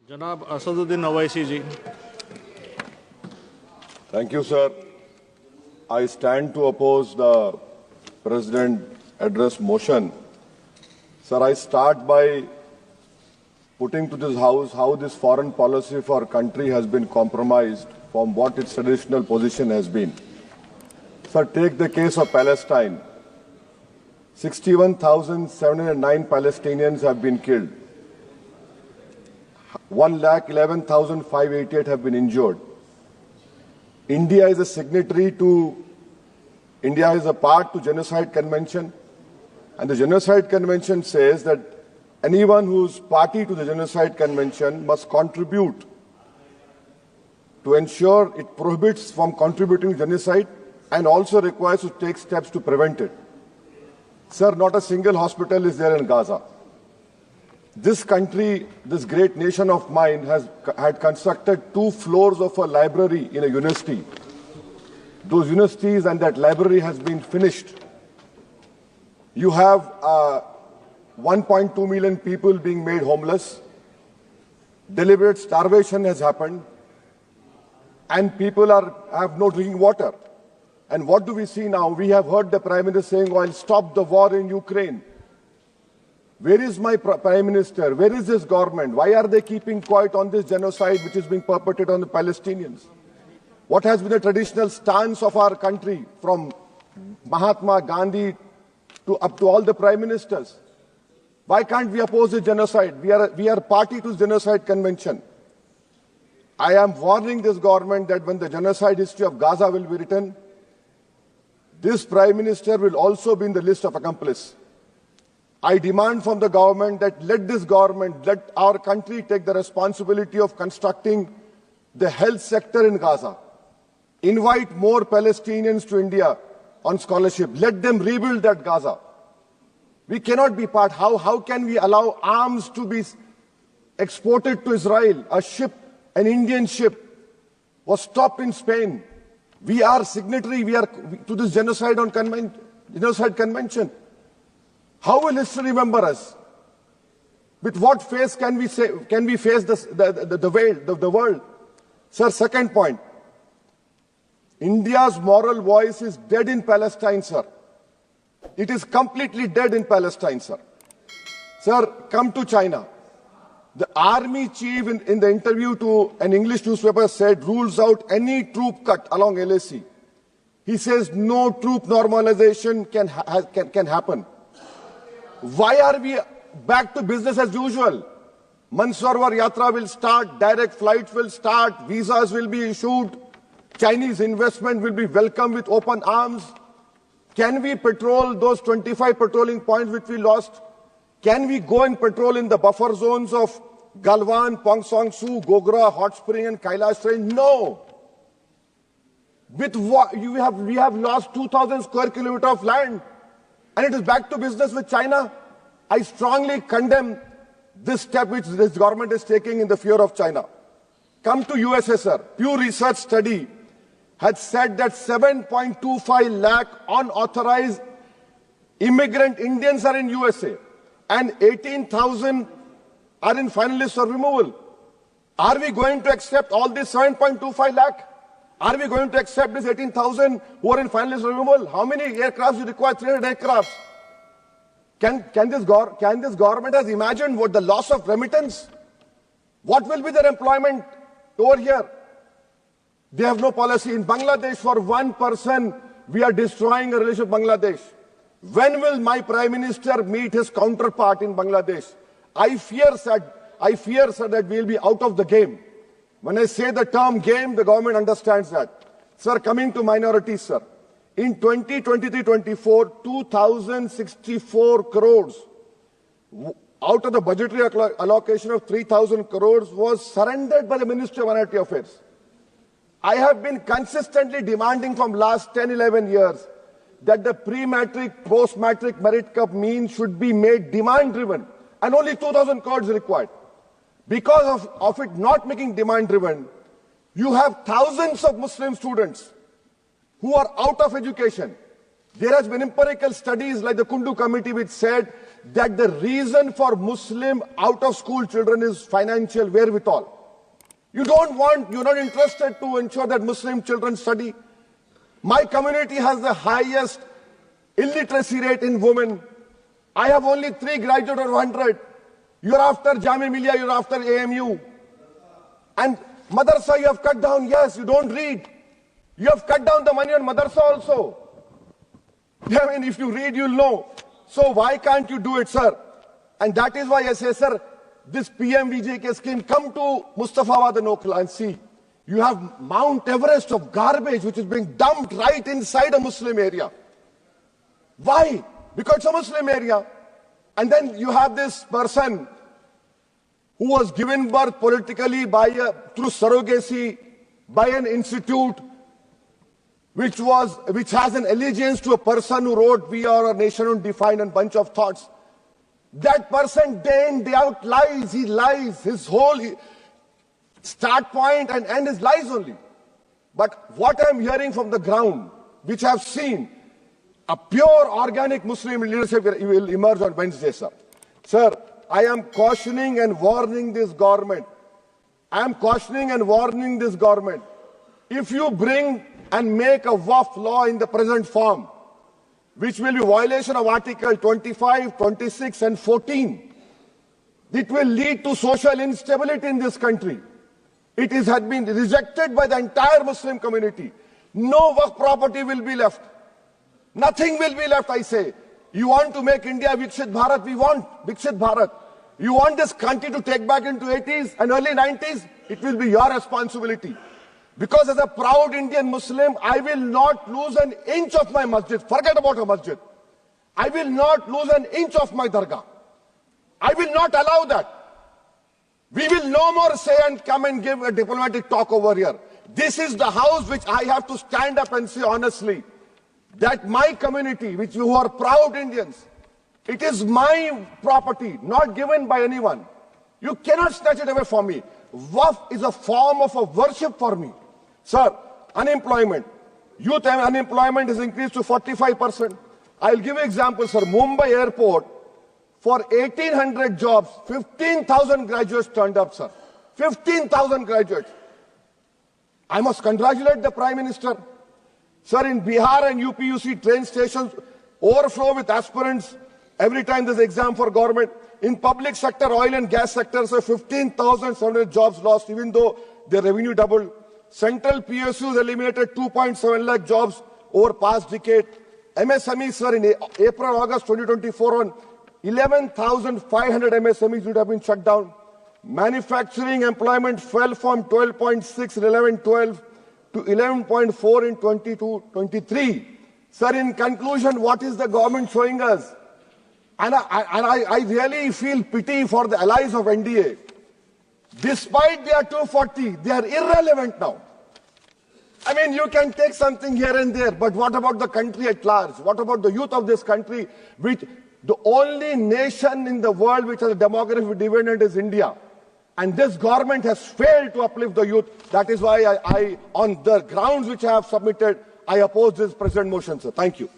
जनाब असदुद्दीन ओवैसी जी. Thank you, sir. I stand to oppose the President address motion. Sir, I start by putting to this House how this foreign policy for our country has been compromised from what its traditional position has been. Sir, take the case of Palestine. 61,709 Palestinians have been killed. 1,11,588 have been injured. India is a signatory to, India is a part to Genocide Convention, and the Genocide Convention says that anyone who is party to the Genocide Convention must contribute to ensure it prohibits from contributing to genocide and also requires to take steps to prevent it. Sir, not a single hospital is there in Gaza. This country, this great nation of mine, had constructed 2 floors of a library in a university. Those universities and that library has been finished. You have 1.2 million people being made homeless. Deliberate starvation has happened. And people have no drinking water. And what do we see now? We have heard the Prime Minister saying, "I'll stop the war in Ukraine." Where is my Prime Minister? Where is this government? Why are they keeping quiet on this genocide which is being perpetrated on the Palestinians? What has been the traditional stance of our country from Mahatma Gandhi up to all the Prime Ministers? Why can't we oppose the genocide? We are party to the Genocide Convention. I am warning this government that when the genocide history of Gaza will be written, this Prime Minister will also be in the list of accomplices. I demand from the government that let our country take the responsibility of constructing the health sector in Gaza. Invite more Palestinians to India on scholarship. Let them rebuild that Gaza. We cannot be part. How can we allow arms to be exported to Israel? An Indian ship was stopped in Spain. We are signatory to this genocide convention. How will history remember us? With what face can we face the world? Sir, second point. India's moral voice is dead in Palestine, sir. It is completely dead in Palestine, sir. Sir, come to China. The army chief in the interview to an English newspaper said rules out any troop cut along LAC. He says no troop normalization can happen. Why are we back to business as usual? Mansarovar Yatra will start, direct flights will start, visas will be issued, Chinese investment will be welcomed with open arms. Can we patrol those 25 patrolling points which we lost? Can we go and patrol in the buffer zones of Galwan, Pong Song Su, Gogra, Hot Spring and Kailash Range? No. With what we have lost 2,000 square kilometers of land. And it is back to business with China. I strongly condemn this step which this government is taking in the fear of China. Come to USSR. Pew Research study had said that 7.25 lakh unauthorized immigrant Indians are in USA and 18,000 are in final list for removal. Are we going to accept all this 7.25 lakh? Are we going to accept this 18,000 who are in final list for removal? How many aircrafts do you require? 300 aircrafts. Can this government has imagined what the loss of remittance? What will be their employment over here? They have no policy. In Bangladesh, for one person, we are destroying a relationship with Bangladesh. When will my Prime Minister meet his counterpart in Bangladesh? I fear, sir, that we will be out of the game. When I say the term game, the government understands that. Sir, coming to minorities, sir. In 2023-24, 2,064 crores out of the budgetary allocation of 3,000 crores was surrendered by the Ministry of Minority Affairs. I have been consistently demanding from last 10-11 years that the pre-matric, post-matric merit cup mean should be made demand-driven, and only 2,000 crores required. Because of it not making demand-driven, you have thousands of Muslim students who are out of education. There has been empirical studies like the Kundu Committee which said that the reason for Muslim out-of-school children is financial wherewithal. You're not interested to ensure that Muslim children study. My community has the highest illiteracy rate in women. I have only 3 graduates out of 100. You're after Jamia Millia, you're after AMU. And madrasa you have cut down, yes, you don't read. You have cut down the money on madrasa also. I mean, if you read, you'll know. So why can't you do it, sir? And that is why I say, sir, this PMVJK scheme, come to Mustafabad and Okla and see. You have Mount Everest of garbage which is being dumped right inside a Muslim area. Why? Because it's a Muslim area. And then you have this person who was given birth politically through surrogacy by an institute which has an allegiance to a person who wrote "We Are a Nation Undefined" and bunch of thoughts. That person day in, day out lies. He lies. His whole start point and end is lies only. But what I'm hearing from the ground, which I've seen, a pure organic Muslim leadership will emerge on Wednesday, sir. Sir, I am cautioning and warning this government. I am cautioning and warning this government. If you bring and make a Waqf law in the present form, which will be violation of Article 25, 26 and 14, it will lead to social instability in this country. It has been rejected by the entire Muslim community. No Waqf property will be left. Nothing will be left, I say. You want to make India Viksit Bharat? We want Viksit Bharat. You want this country to take back into 80s and early 90s? It will be your responsibility. Because as a proud Indian Muslim, I will not lose an inch of my masjid. Forget about a masjid. I will not lose an inch of my dargah. I will not allow that. We will no more say and come and give a diplomatic talk over here. This is the house which I have to stand up and say honestly that my community, which you are proud Indians, it is my property, not given by anyone. You cannot snatch it away from me. Waqf is a form of a worship for me. Sir, unemployment. Youth unemployment is increased to 45%. I'll give you examples, sir. Mumbai airport, for 1,800 jobs, 15,000 graduates turned up, sir. 15,000 graduates. I must congratulate the Prime Minister. Sir, in Bihar and UP, you see train stations overflow with aspirants every time there's an exam for government. In public sector, oil and gas sector, so 15,700 jobs lost, even though their revenue doubled. Central PSUs eliminated 2.7 lakh jobs over past decade. MSMEs, sir, in April, August 2024, on 11,500 MSMEs would have been shut down. Manufacturing employment fell from 12.6 in 11-12 to 11.4 in 22-23. Sir, in conclusion, what is the government showing us? And I really feel pity for the allies of NDA. Despite their 240, they are irrelevant now. I mean, you can take something here and there, but what about the country at large? What about the youth of this country, which the only nation in the world which has a demographic dividend is India. And this government has failed to uplift the youth. That is why I on the grounds which I have submitted, I oppose this present motion, sir. Thank you.